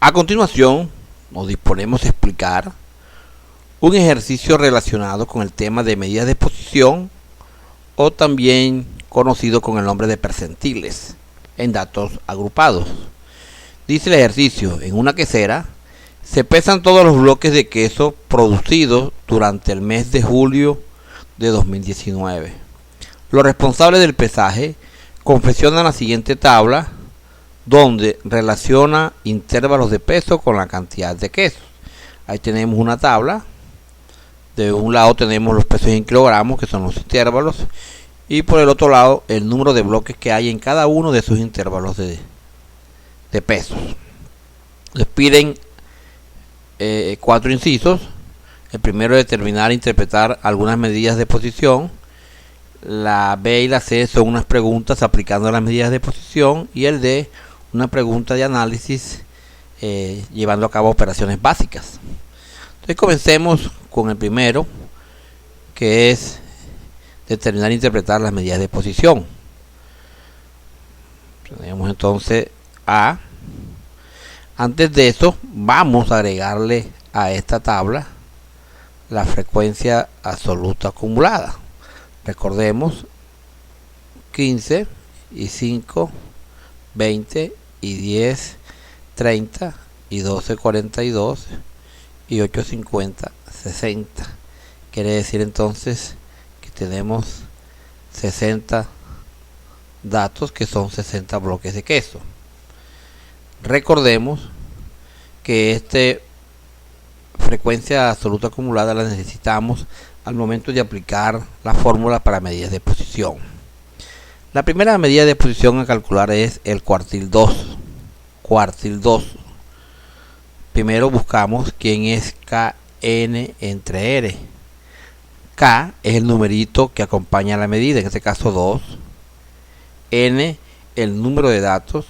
A continuación, nos disponemos a explicar un ejercicio relacionado con el tema de medidas de exposición, o también conocido con el nombre de percentiles en datos agrupados. Dice el ejercicio: en una quesera se pesan todos los bloques de queso producidos durante el mes de julio de 2019. Los responsables del pesaje confeccionan la siguiente tabla, donde relaciona intervalos de peso con la cantidad de quesos. Ahí tenemos una tabla. De un lado tenemos los pesos en kilogramos, que son los intervalos, y por el otro lado el número de bloques que hay en cada uno de esos intervalos de pesos. Les piden 4 incisos. El primero es determinar e interpretar algunas medidas de posición. La B y la C son unas preguntas aplicando las medidas de posición, y el D una pregunta de análisis llevando a cabo operaciones básicas. Entonces comencemos con el primero, que es determinar e interpretar las medidas de posición. Tenemos entonces A. Antes de eso, vamos a agregarle a esta tabla la frecuencia absoluta acumulada. Recordemos: 15 y 5, 20 y 10, 30 y 12, 42 y 8, 50, 60. Quiere decir entonces que tenemos 60 datos, que son 60 bloques de queso. Recordemos que esta frecuencia absoluta acumulada la necesitamos al momento de aplicar la fórmula para medidas de posición. La primera medida de posición a calcular es el cuartil 2. Cuartil 2. Primero buscamos quién es Kn entre R. K es el numerito que acompaña a la medida, en este caso 2. N, el número de datos,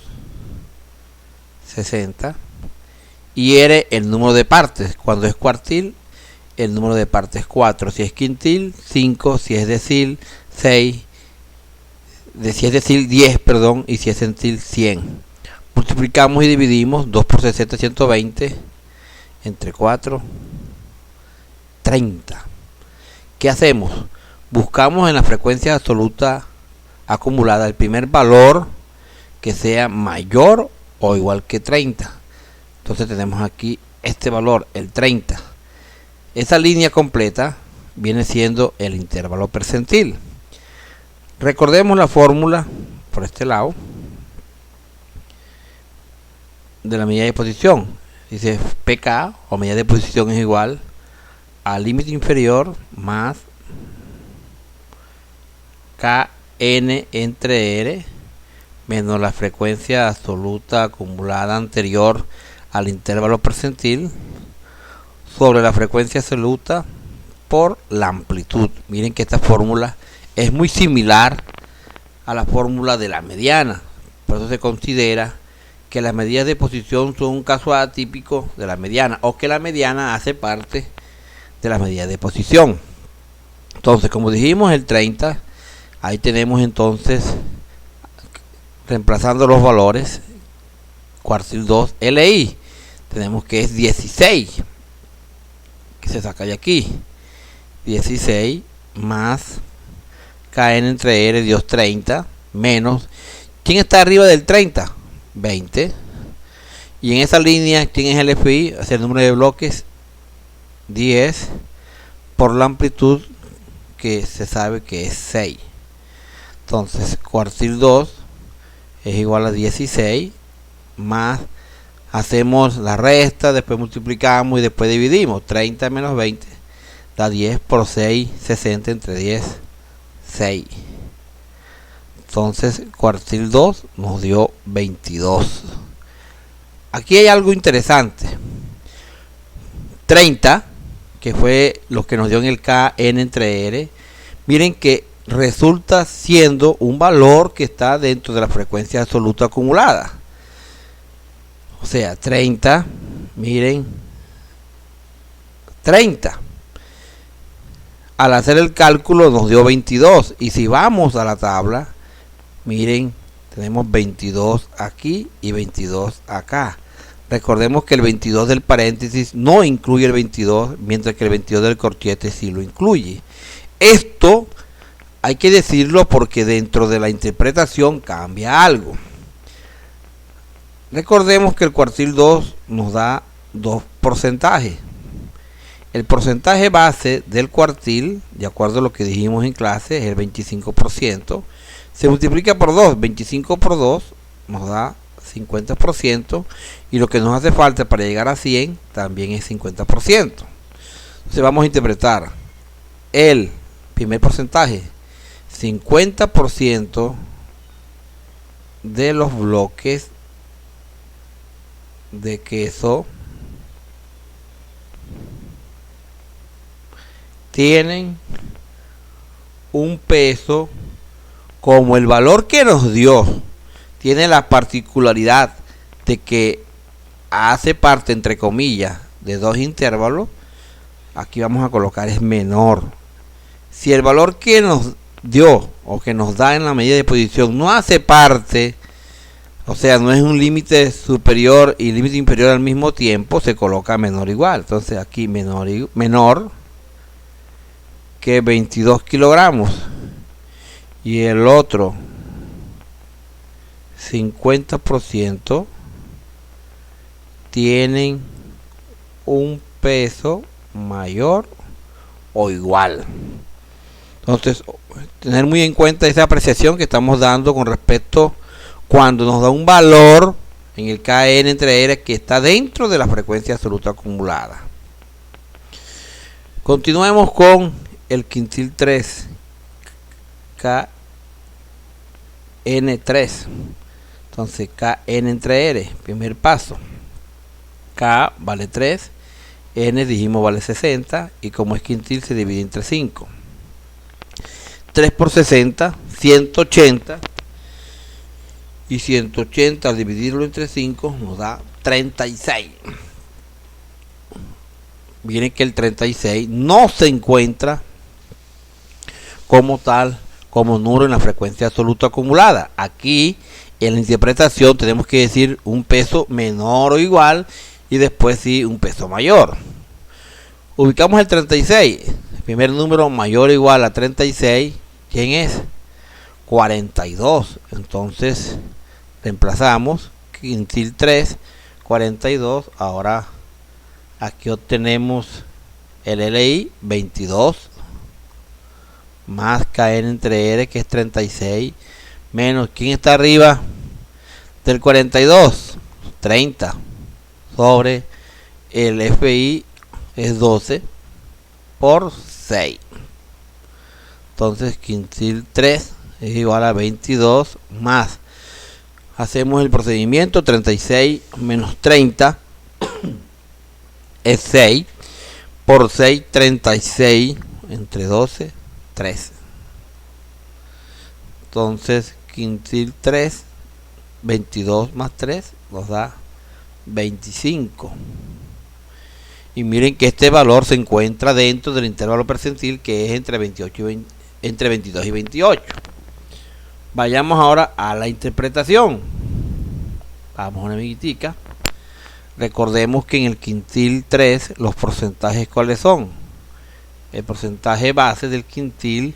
60. Y R, el número de partes. Cuando es cuartil, el número de partes es 4. Si es quintil, 5. Si es decil, 6. Si es decil, 10, perdón. Y si es centil, 100. Multiplicamos y dividimos. 2 por 60, 120. Entre 4, 30. ¿Qué hacemos? Buscamos en la frecuencia absoluta acumulada el primer valor que sea mayor o igual que 30. Entonces tenemos aquí este valor, el 30. Esa línea completa viene siendo el intervalo percentil. Recordemos la fórmula por este lado de la medida de posición. Dice PK, o medida de posición, es igual al límite inferior más Kn entre R menos la frecuencia absoluta acumulada anterior al intervalo percentil sobre la frecuencia absoluta por la amplitud. Miren que esta fórmula es muy similar a la fórmula de la mediana. Por eso se considera que las medidas de posición son un caso atípico de la mediana, o que la mediana hace parte de las medidas de posición. Entonces, como dijimos, el 30, ahí tenemos entonces, reemplazando los valores, cuartil 2 LI, tenemos que es 16, que se saca de aquí, 16 más Kn entre R, Dios 30, menos, ¿quién está arriba del 30? 20. Y en esa línea, ¿quién es el FI? O sea, el número de bloques, 10, por la amplitud, que se sabe que es 6. Entonces, cuartil 2 es igual a 16, más, hacemos la resta, después multiplicamos y después dividimos. 30 menos 20 da 10 por 6, 60 entre 10, 6. Entonces, cuartil 2 nos dio 22. Aquí hay algo interesante. 30, que fue lo que nos dio en el Kn entre R, miren que resulta siendo un valor que está dentro de la frecuencia absoluta acumulada. O sea, 30, miren, 30. Al hacer el cálculo nos dio 22. Y si vamos a la tabla, miren, tenemos 22 aquí y 22 acá. Recordemos que el 22 del paréntesis no incluye el 22, mientras que el 22 del corchete sí lo incluye. Esto hay que decirlo porque dentro de la interpretación cambia algo. Recordemos que el cuartil 2 nos da dos porcentajes. El porcentaje base del cuartil, de acuerdo a lo que dijimos en clase, es el 25%. Se multiplica por 2, 25 por 2 nos da 50%, y lo que nos hace falta para llegar a 100 también es 50%. Entonces vamos a interpretar el primer porcentaje: 50% de los bloques de queso tienen un peso, como el valor que nos dio tiene la particularidad de que hace parte, entre comillas, de dos intervalos. Aquí vamos a colocar es menor. Si el valor que nos dio o que nos da en la medida de posición no hace parte, o sea, no es un límite superior y límite inferior al mismo tiempo, se coloca menor o igual. Entonces aquí menor que 22 kilogramos, y el otro 50% tienen un peso mayor o igual. Entonces, tener muy en cuenta esa apreciación que estamos dando con respecto cuando nos da un valor en el KN entre R que está dentro de la frecuencia absoluta acumulada. Continuemos con el quintil 3, KN3. Entonces KN entre R, primer paso. K vale 3, N dijimos vale 60, y como es quintil se divide entre 5. 3 por 60, 180, y 180 al dividirlo entre 5 nos da 36. Miren que el 36 no se encuentra como tal, como número en la frecuencia absoluta acumulada. Aquí en la interpretación tenemos que decir un peso menor o igual, y después sí un peso mayor. Ubicamos el 36, el primer número mayor o igual a 36, ¿quién es? 42. Entonces reemplazamos quintil 3, 42. Ahora aquí obtenemos el LI 22 más KN entre R, que es 36, menos, ¿quién está arriba del 42? 30, sobre el FI es 12 por 6. Entonces quintil 3 es igual a 22 más, hacemos el procedimiento, 36 menos 30 es 6, por 6, 36, entre 12, 13. Entonces quintil 3, 22 más 3 nos da 25. Y miren que este valor se encuentra dentro del intervalo percentil, que es entre 22 y 28. Vayamos ahora a la interpretación. Vamos a una amiguitica. Recordemos que en el quintil 3 los porcentajes, ¿cuáles son? El porcentaje base del quintil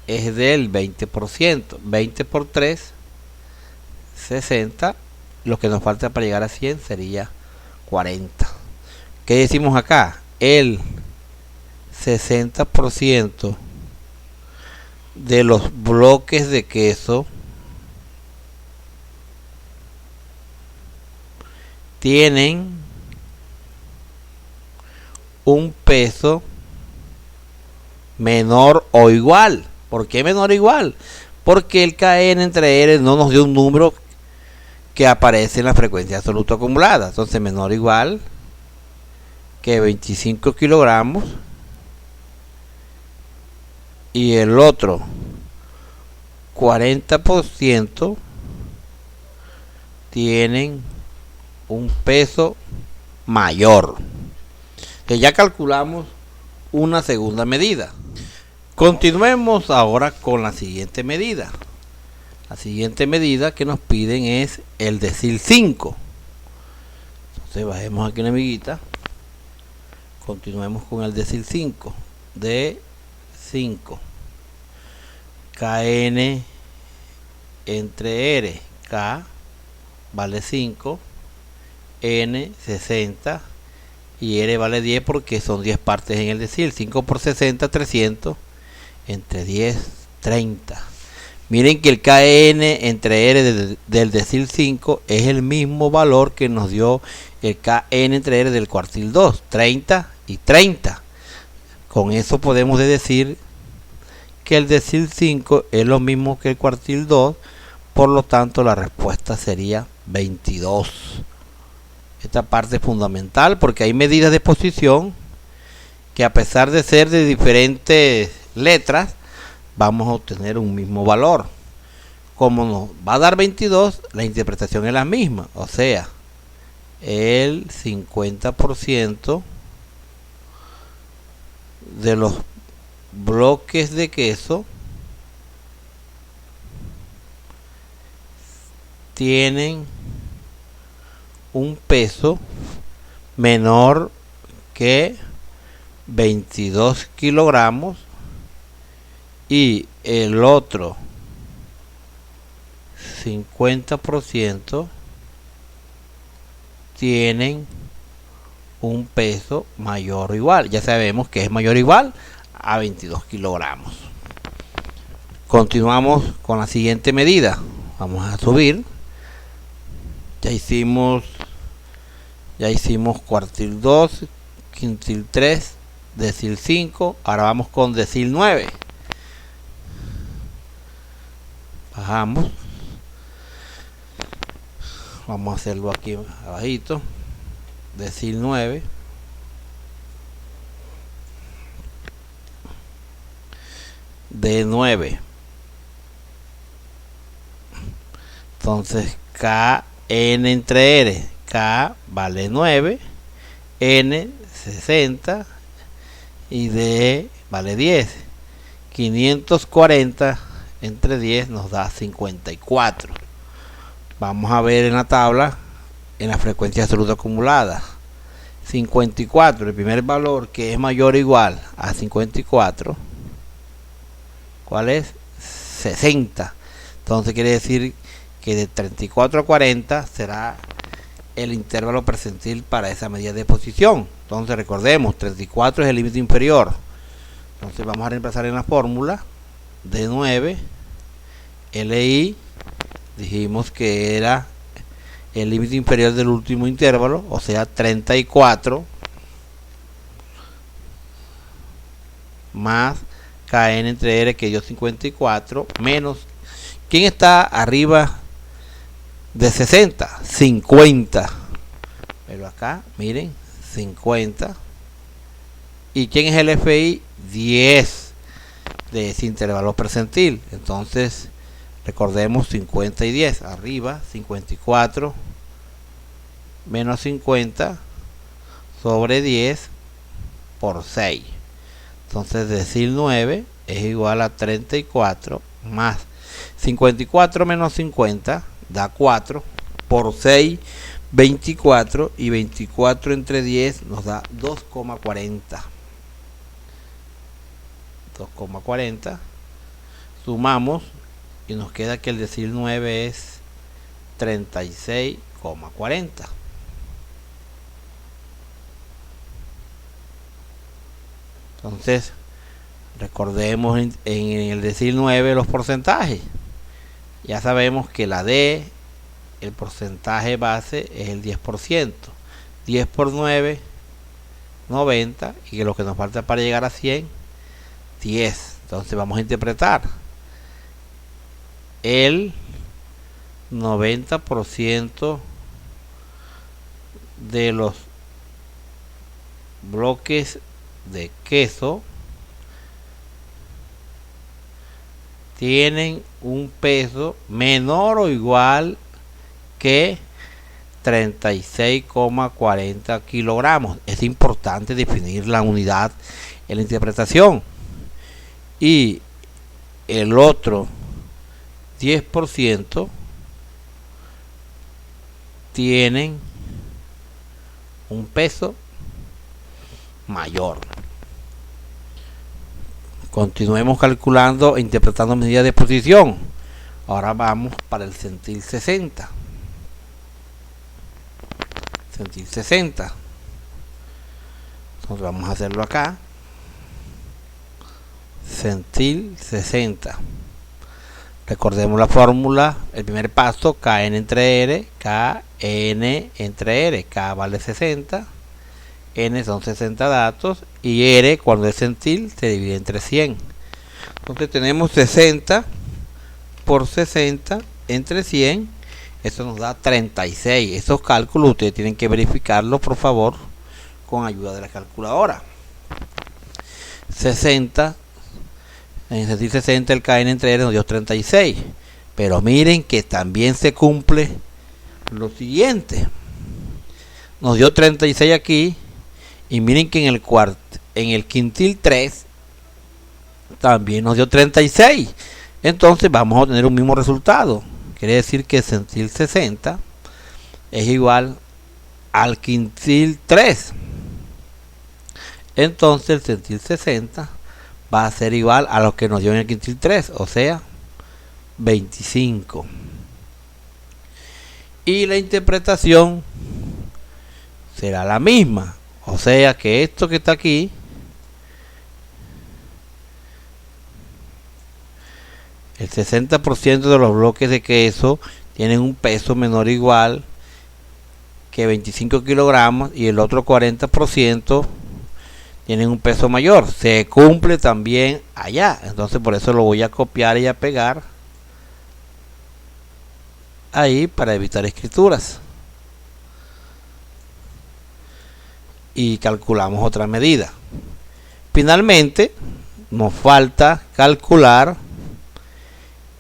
es del 20%. 20 por 3, 60. Lo que nos falta para llegar a 100 sería 40. ¿Qué decimos acá? El 60% de los bloques de queso tienen un peso menor o igual. ¿Por qué menor o igual? Porque el KN entre R no nos dio un número que aparece en la frecuencia absoluta acumulada. Entonces menor o igual que 25 kilogramos, y el otro 40% tienen un peso mayor. Que ya calculamos una segunda medida. Continuemos ahora con la siguiente medida. La siguiente medida que nos piden es el decil 5. Entonces bajemos aquí una amiguita. Continuemos con el decil 5. D5. KN entre R. K vale 5. N 60. Y R vale 10 porque son 10 partes en el decil. 5 por 60, 300. Entre 10, 30. Miren que el KN entre R del decil 5 es el mismo valor que nos dio el KN entre R del cuartil 2, 30 y 30. Con eso podemos decir que el decil 5 es lo mismo que el cuartil 2, por lo tanto la respuesta sería 22. Esta parte es fundamental porque hay medidas de posición que, a pesar de ser de diferentes letras, vamos a obtener un mismo valor. Como nos va a dar 22, la interpretación es la misma, o sea, el 50% de los bloques de queso tienen un peso menor que 22 kilogramos y el otro 50% tienen un peso mayor o igual. Ya sabemos que es mayor o igual a 22 kilogramos. Continuamos con la siguiente medida. Vamos a subir. Ya hicimos cuartil 2, quintil 3, decil 5. Ahora vamos con decil 9. Bajamos. Vamos a hacerlo aquí abajito. Decil 9. D9. Entonces KN entre R. K vale 9. N 60. Y D vale 10. 540 entre 10 nos da 54. Vamos a ver en la tabla, en la frecuencia absoluta acumulada. 54, el primer valor que es mayor o igual a 54. ¿Cuál es? 60. Entonces quiere decir que de 34 a 40 será el intervalo percentil para esa medida de posición. Entonces recordemos, 34 es el límite inferior. Entonces vamos a reemplazar en la fórmula de 9 LI. Dijimos que era el límite inferior del último intervalo, o sea 34 más KN entre R, que dio 54, menos, ¿quién está arriba de 60? 50. Pero acá, miren, 50. ¿Y quién es el FI? 10 de ese intervalo percentil. Entonces, recordemos 50 y 10. Arriba, 54 menos 50 sobre 10 por 6. Entonces, decil 9 es igual a 34 más 54 menos 50 da 4 por 6, 24, y 24 entre 10 nos da 2,40. 2,40. Sumamos y nos queda que el decil 9 es 36,40. Entonces, recordemos en el decil 9 los porcentajes. Ya sabemos que la D, el porcentaje base es el 10%. 10 por 9, 90. Y que lo que nos falta para llegar a 100, 10. Entonces vamos a interpretar el 90% de los bloques de queso tienen un peso menor o igual que 36,40 kilogramos. Es importante definir la unidad en la interpretación. Y el otro 10% tienen un peso mayor. Continuemos calculando e interpretando medidas de posición. Ahora vamos para el centil 60. Centil 60. Entonces vamos a hacerlo acá. Centil 60. Recordemos la fórmula. El primer paso, Kn entre R, Kn entre R. K vale 60. N son 60 datos. Y R, cuando es centil, se divide entre 100. Entonces tenemos 60 por 60 entre 100. Eso nos da 36. Esos cálculos ustedes tienen que verificarlos, por favor, con ayuda de la calculadora. 60. En centil 60 el Kn entre R nos dio 36. Pero miren que también se cumple lo siguiente. Nos dio 36 aquí. Y miren que en el quintil 3 también nos dio 36. Entonces vamos a obtener un mismo resultado. Quiere decir que el centil 60 es igual al quintil 3. Entonces el centil 60 va a ser igual a lo que nos dio en el quintil 3, o sea, 25. Y la interpretación será la misma. O sea que esto que está aquí el 60% de los bloques de queso tienen un peso menor o igual que 25 kilogramos y el otro 40% tienen un peso mayor. Se cumple también allá. Entonces por eso lo voy a copiar y a pegar ahí para evitar escrituras. Y calculamos otra medida. Finalmente nos falta calcular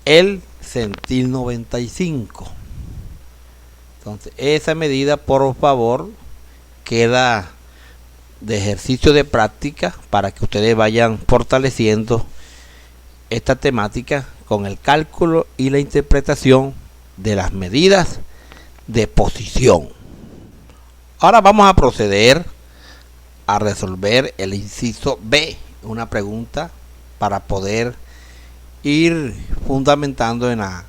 el centil 95. Entonces esa medida, por favor, queda de ejercicio de práctica para que ustedes vayan fortaleciendo esta temática con el cálculo y la interpretación de las medidas de posición. Ahora vamos a proceder a resolver el inciso B, una pregunta para poder ir fundamentando en la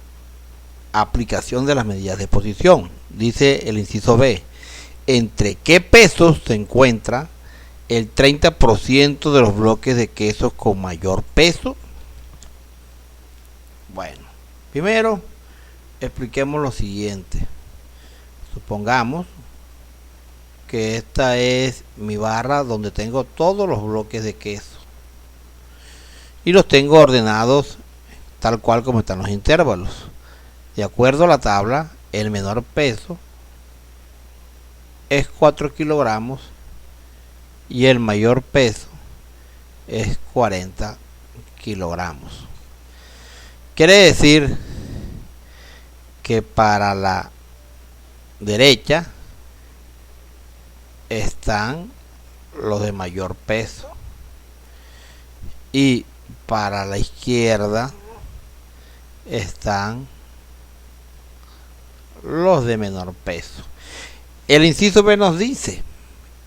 aplicación de las medidas de posición. Dice el inciso B: ¿entre qué pesos se encuentra el 30% de los bloques de quesos con mayor peso? Bueno, primero expliquemos lo siguiente. Supongamos que esta es mi barra donde tengo todos los bloques de queso y los tengo ordenados tal cual como están los intervalos. De acuerdo a la tabla, el menor peso es 4 kilogramos y el mayor peso es 40 kilogramos. Quiere decir que para la derecha están los de mayor peso y para la izquierda están los de menor peso. El inciso B nos dice: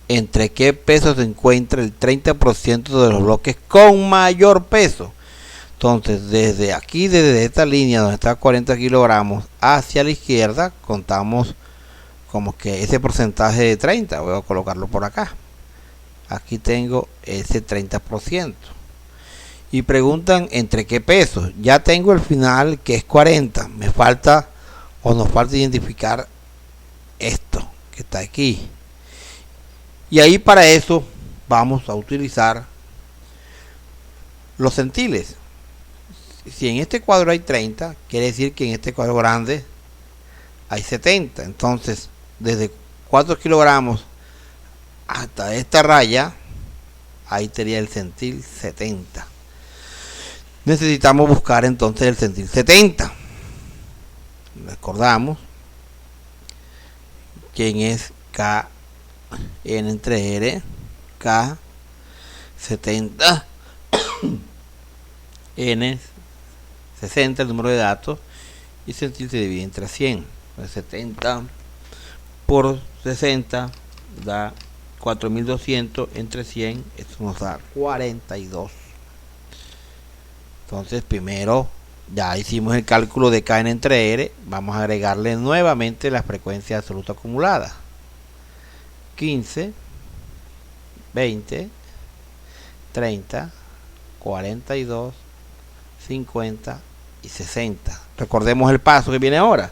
¿entre qué peso se encuentra el 30% de los bloques con mayor peso? Entonces desde aquí, desde esta línea donde está 40 kilogramos hacia la izquierda, contamos como que ese porcentaje de 30. Voy a colocarlo por acá. Aquí tengo ese 30%. Y preguntan entre qué pesos. Ya tengo el final, que es 40. Me falta, o nos falta identificar esto que está aquí. Y ahí para eso vamos a utilizar los centiles. Si en este cuadro hay 30, quiere decir que en este cuadro grande hay 70. Entonces, desde 4 kilogramos hasta esta raya, ahí sería el centil 70. Necesitamos buscar entonces el centil 70. Recordamos quién es K N entre R, K 70 N 60 el número de datos y centil se divide entre 100. 70 por 60 da 4200 entre 100, esto nos da 42. Entonces primero ya hicimos el cálculo de Kn entre R, vamos a agregarle nuevamente la frecuencia absoluta acumulada. 15, 20, 30, 42, 50 y 60. Recordemos el paso que viene ahora.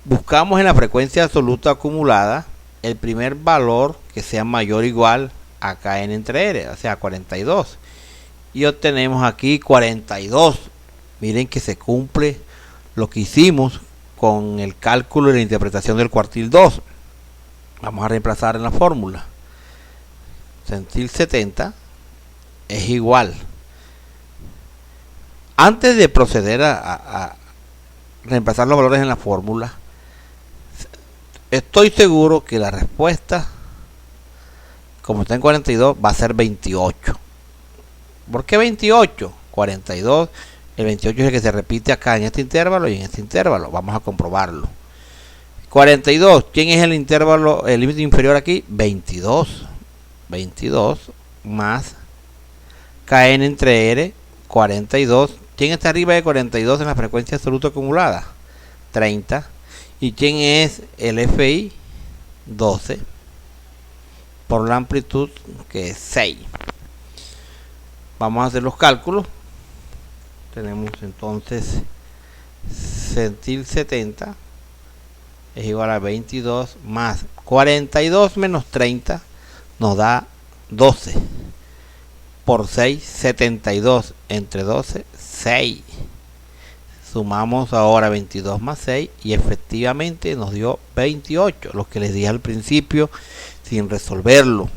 Buscamos en la frecuencia absoluta acumulada el primer valor que sea mayor o igual a Kn entre R, o sea 42. Y obtenemos aquí 42. Miren que se cumple lo que hicimos con el cálculo y la interpretación del cuartil 2. Vamos a reemplazar en la fórmula. Centil 70 es igual. Antes de proceder a reemplazar los valores en la fórmula, estoy seguro que la respuesta, como está en 42, va a ser 28. ¿Por qué 28? 42. El 28 es el que se repite acá en este intervalo y en este intervalo. Vamos a comprobarlo. 42. ¿Quién es el intervalo, el límite inferior aquí? 22. 22 más Kn entre R, 42. ¿Quién está arriba de 42 en la frecuencia absoluta acumulada? 30. ¿Y quién es el FI? 12. Por la amplitud, que es 6. Vamos a hacer los cálculos. Tenemos entonces centil 70 es igual a 22 más 42 menos 30 nos da 12 por 6, 72 entre 12, 6. Sumamos ahora 22 más 6 y efectivamente nos dio 28, lo que les dije al principio sin resolverlo.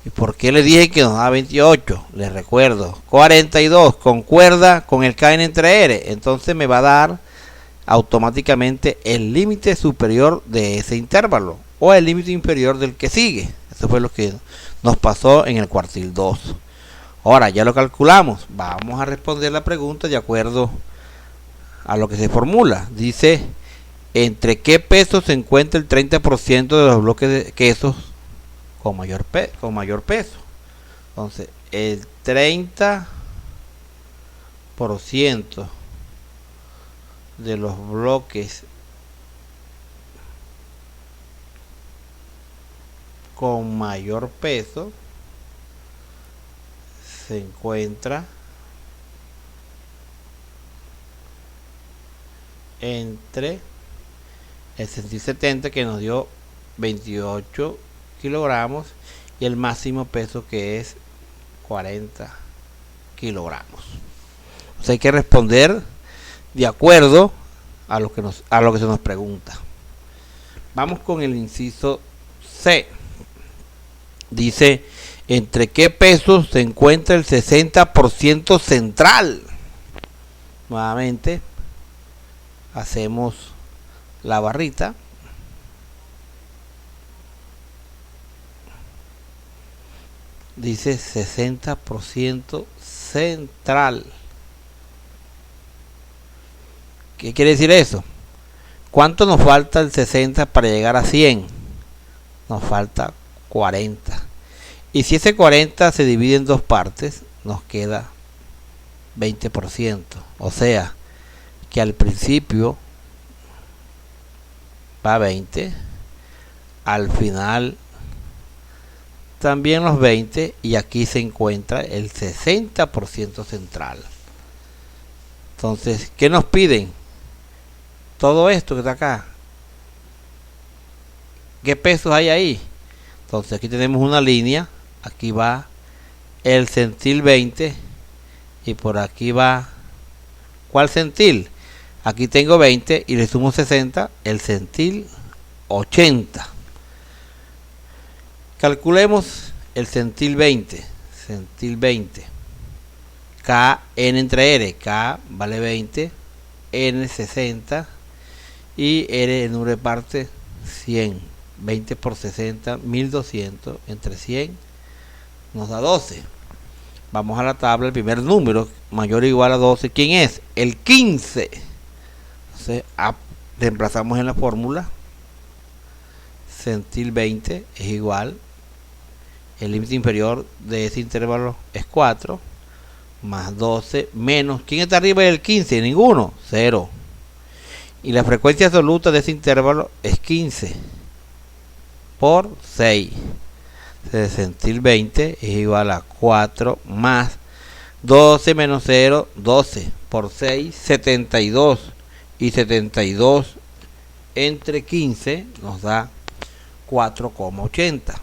¿Y por qué les dije que nos da 28? Les recuerdo, 42 concuerda con el Kn entre R, entonces me va a dar automáticamente el límite superior de ese intervalo o el límite inferior del que sigue. Eso fue lo que nos pasó en el cuartil 2. Ahora ya lo calculamos, vamos a responder la pregunta de acuerdo a lo que se formula. Dice, ¿entre qué pesos se encuentra el 30% de los bloques de quesos con mayor peso? Entonces, el 30% de los bloques con mayor peso se encuentra entre el centil 70, que nos dio 28 kilogramos, y el máximo peso, que es 40 kilogramos. O sea, hay que responder de acuerdo a lo que se nos pregunta. Vamos con el inciso C. Dice, ¿entre qué pesos se encuentra el 60% central? Nuevamente hacemos la barrita. Dice 60% central. ¿Qué quiere decir eso? ¿Cuánto nos falta el 60 para llegar a 100? Nos falta 40. Y si ese 40 se divide en dos partes, nos queda 20%. O sea, que al principio va 20, al final también los 20, y aquí se encuentra el 60% central. Entonces, ¿qué nos piden? Todo esto que está acá, ¿qué pesos hay ahí? Entonces aquí tenemos una línea, aquí va el centil 20 y por aquí va, ¿cuál centil? Aquí tengo 20 y le sumo 60, el centil 80. Calculemos el centil 20. Centil 20. K, N entre R. K vale 20, N 60 y R el número de parte 100. 20 por 60, 1200 entre 100 nos da 12. Vamos a la tabla, el primer número mayor o igual a 12. ¿Quién es? El 15. Entonces reemplazamos en la fórmula centil 20 es igual, el límite inferior de ese intervalo es 4, más 12, menos, ¿quién está arriba del 15? Ninguno, 0. Y la frecuencia absoluta de ese intervalo es 15 por 6. Centil 20 es igual a 4 más 12 menos 0, 12 por 6, 72. Y 72 entre 15 nos da 4,80.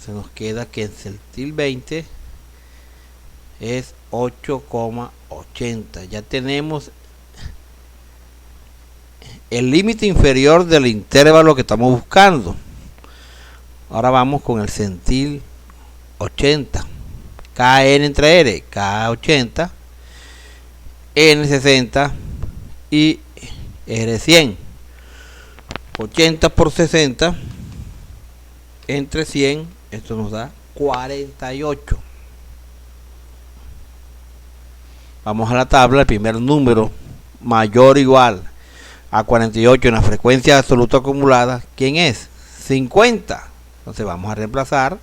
Se nos queda que en centil 20 es 8,80. Ya tenemos el límite inferior del intervalo que estamos buscando. Ahora vamos con el centil 80. KN entre R, K80, N60 y R100. 80 por 60 entre 100, esto nos da 48. Vamos a la tabla, el primer número mayor o igual a 48 en la frecuencia absoluta acumulada, ¿quién es? 50. Entonces vamos a reemplazar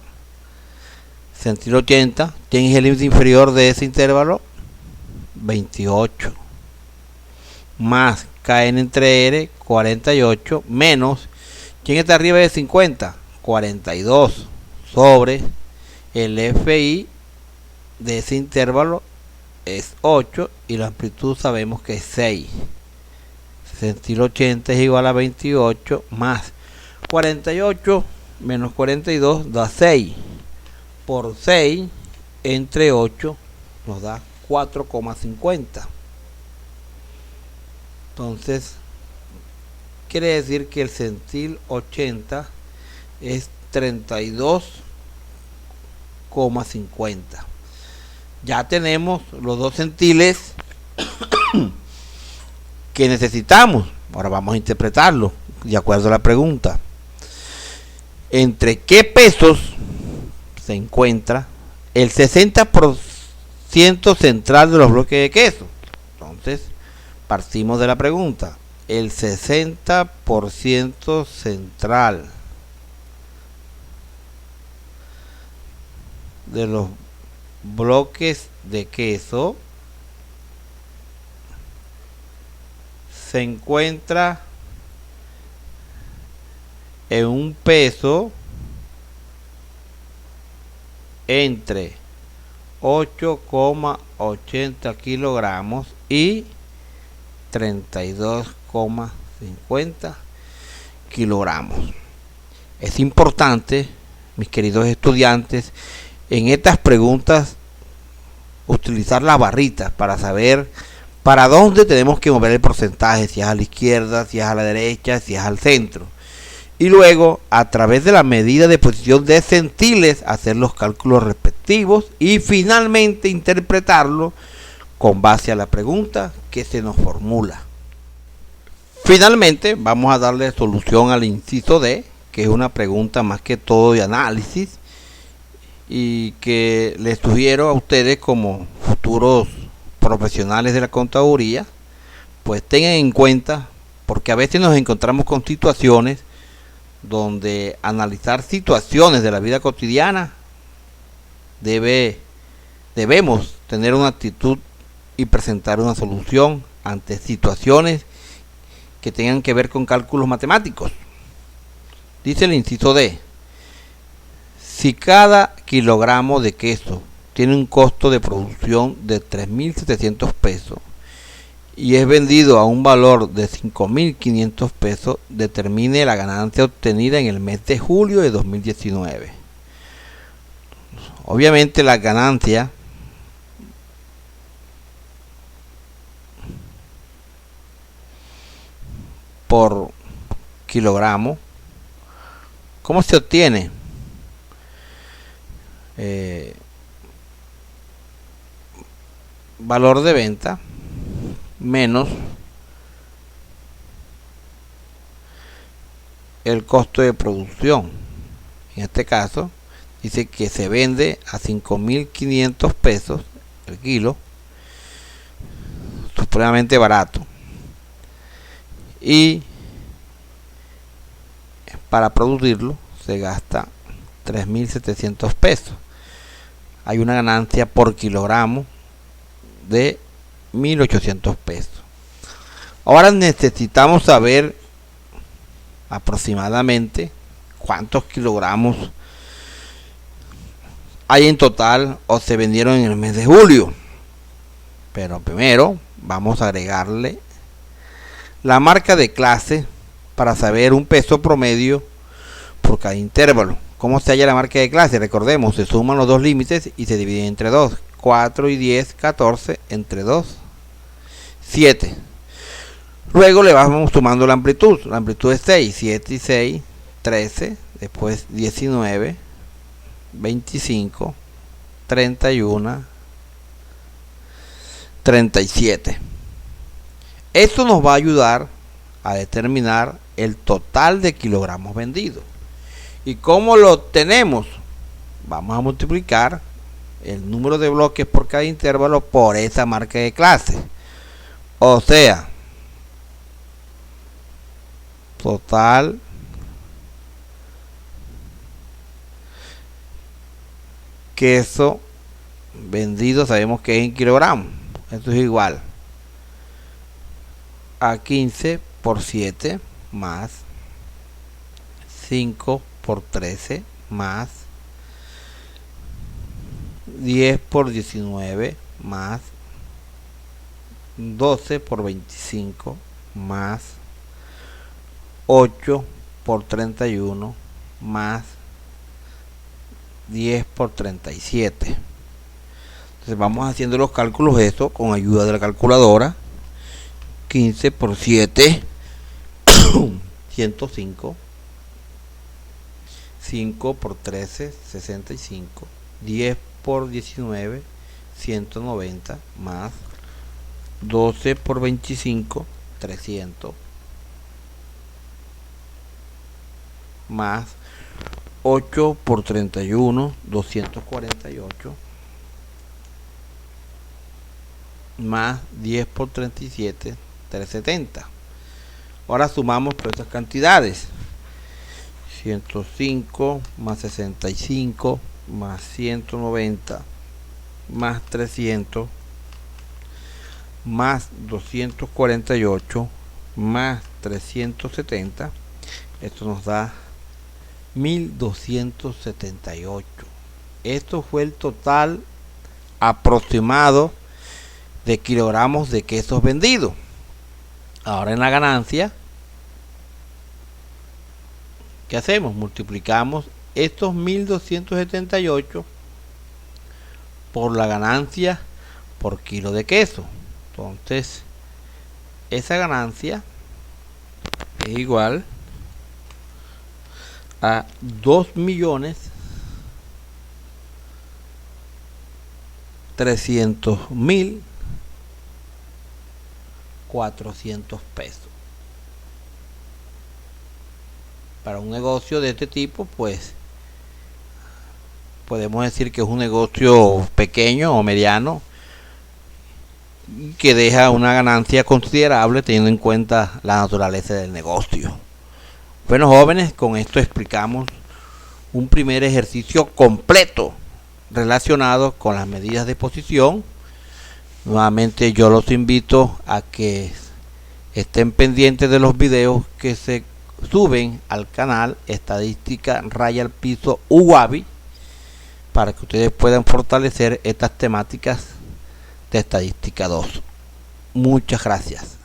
centil 80. ¿Quién es el límite inferior de ese intervalo? 28. Más KN entre R, 48, menos, ¿quién está arriba de 50? 42, sobre el FI de ese intervalo es 8 y la amplitud sabemos que es 6. Centil 80 es igual a 28 más 48 menos 42 da 6. Por 6 entre 8 nos da 4,50. Entonces quiere decir que el centil 80 es 32,50. Ya tenemos los dos centiles que necesitamos. Ahora vamos a interpretarlo de acuerdo a la pregunta. ¿Entre qué pesos se encuentra el 60% central de los bloques de queso? Entonces partimos de la pregunta. El 60% central de los bloques de queso se encuentra en un peso entre 8,80 kilogramos y 32,50 kilogramos. Es importante, mis queridos estudiantes, en estas preguntas utilizar las barritas para saber para dónde tenemos que mover el porcentaje, si es a la izquierda, si es a la derecha, si es al centro. Y luego, a través de la medida de posición de centiles, hacer los cálculos respectivos y finalmente interpretarlo con base a la pregunta que se nos formula. Finalmente, vamos a darle solución al inciso D, que es una pregunta más que todo de análisis y que les sugiero a ustedes como futuros profesionales de la contaduría, pues tengan en cuenta, porque a veces nos encontramos con situaciones donde analizar situaciones de la vida cotidiana debemos tener una actitud y presentar una solución ante situaciones que tengan que ver con cálculos matemáticos. Dice el inciso D: si cada kilogramo de queso tiene un costo de producción de 3.700 pesos y es vendido a un valor de 5.500 pesos, determine la ganancia obtenida en el mes de julio de 2019. Obviamente la ganancia por kilogramo, ¿cómo se obtiene? Valor de venta menos el costo de producción. En este caso dice que se vende a 5.500 pesos el kilo, supremamente barato, y para producirlo se gasta 3.700 pesos. Hay una ganancia por kilogramo de 1.800 pesos. Ahora necesitamos saber aproximadamente cuántos kilogramos hay en total o se vendieron en el mes de julio. Pero primero vamos a agregarle la marca de clase para saber un peso promedio por cada intervalo. ¿Cómo se halla la marca de clase? Recordemos, se suman los dos límites y se dividen entre 2. 4 y 10, 14, entre 2, 7. Luego le vamos sumando la amplitud. La amplitud es 6, 7 y 6, 13, después 19, 25, 31, 37. Esto nos va a ayudar a determinar el total de kilogramos vendidos. ¿Y cómo lo obtenemos? Vamos a multiplicar el número de bloques por cada intervalo por esa marca de clase. O sea, total queso vendido, sabemos que es en kilogramos. Esto es igual a 15 por 7 más 5 por 13 más 10 por 19 más 12 por 25 más 8 por 31 más 10 por 37. Entonces vamos haciendo los cálculos de esto con ayuda de la calculadora. 15 por 7 105, 5 por 13 65, 10 por 19 190 más 12 por 25 300 más 8 por 31 248 más 10 por 37 370. Ahora sumamos todas estas cantidades. 105 más 65 más 190 más 300 más 248 más 370. Esto nos da 1278. Esto fue el total aproximado de kilogramos de quesos vendidos. Ahora en la ganancia, ¿qué hacemos? Multiplicamos estos 1278 por la ganancia por kilo de queso. Entonces, esa ganancia es igual a 2.300.400 pesos. Para un negocio de este tipo, pues podemos decir que es un negocio pequeño o mediano que deja una ganancia considerable teniendo en cuenta la naturaleza del negocio. Bueno, jóvenes, con esto explicamos un primer ejercicio completo relacionado con las medidas de posición. Nuevamente yo los invito a que estén pendientes de los videos que se suben al canal Estadística Raya al Piso UABI, para que ustedes puedan fortalecer estas temáticas de Estadística 2. Muchas gracias.